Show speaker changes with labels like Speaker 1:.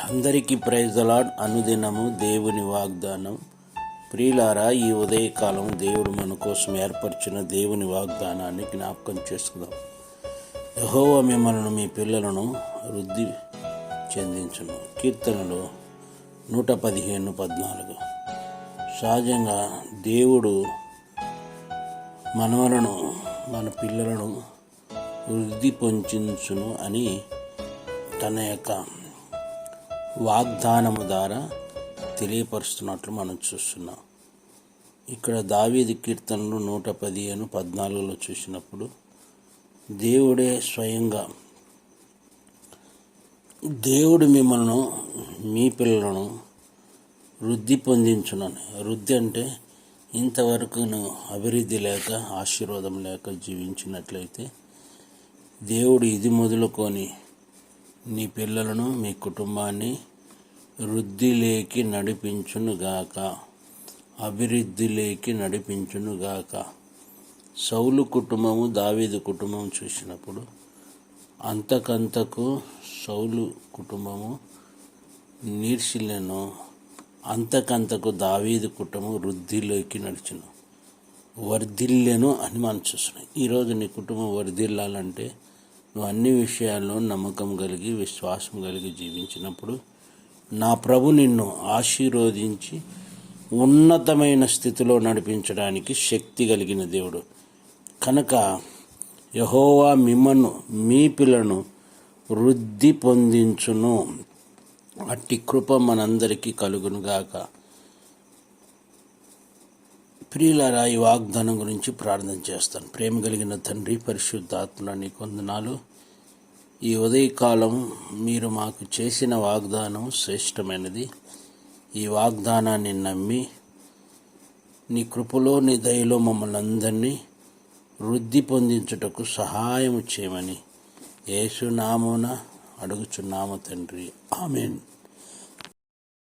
Speaker 1: అందరికీ praise the lord. అనుదినము దేవుని వాగ్దానం. ప్రియులారా, ఈ ఉదయకాలం దేవుడు మన కోసం ఏర్పరిచిన దేవుని వాగ్దానాన్ని జ్ఞాపకం చేసుకుందాం. యెహోవా మిమ్మల్ని మీ పిల్లలను వృద్ధి చెందించును. కీర్తనలు 115:14. సహజంగా దేవుడు మన పిల్లలను వృద్ధి పొందించును అని తన యొక్క వాగ్దానము ద్వారా తెలియపరుస్తున్నట్లు మనం చూస్తున్నాం. ఇక్కడ దావీదు కీర్తనలు 115:14 చూసినప్పుడు దేవుడే స్వయంగా దేవుడు మిమ్మల్ని మీ పిల్లలను వృద్ధి పొందించునని. వృద్ధి అంటే ఇంతవరకు నువ్వు అభివృద్ధి లేక ఆశీర్వాదం లేక జీవించినట్లయితే దేవుడు ఇది మొదలుకొని నీ పిల్లలను మీ కుటుంబాన్ని వృద్ధిలోకి నడిపించునుగాక, అభివృద్ధిలోకి నడిపించునుగాక. సౌలు కుటుంబము దావీదు కుటుంబం చూసినప్పుడు అంతకంతకు సౌలు కుటుంబము నీర్షిలెను, అంతకంతకు దావీదు కుటుంబం వృద్ధిలోకి నడిచెను, వర్ధిల్లెను అని మనం చూస్తున్నాం. ఈరోజు నీ కుటుంబం వర్ధిల్లాలంటే నువ్వు అన్ని విషయాల్లో నమ్మకం కలిగి విశ్వాసం కలిగి జీవించినప్పుడు నా ప్రభు నిన్ను ఆశీర్వదించి ఉన్నతమైన స్థితిలో నడిపించడానికి శక్తి కలిగిన దేవుడు కనుక యెహోవా మిమ్మల్ని మీ పిల్లను వృద్ధి పొందించును. అట్టి కృప మనందరికీ కలుగునుగాక. ప్రియులారా, ఈ వాగ్దానం గురించి ప్రార్థన చేస్తాను. ప్రేమ కలిగిన తండ్రి, పరిశుద్ధాత్మ, నీకు వందనాలు. ఈ ఉదయకాలం మీరు మాకు చేసిన వాగ్దానం శ్రేష్టమైనది. ఈ వాగ్దానాన్ని నమ్మి నీ కృపలో నీ దయలో మమ్మల్ని అందరినీ వృద్ధి పొందించుటకు సహాయం చేయమని యేసు నామమున అడుగుచున్నాము తండ్రి. ఆమేన్.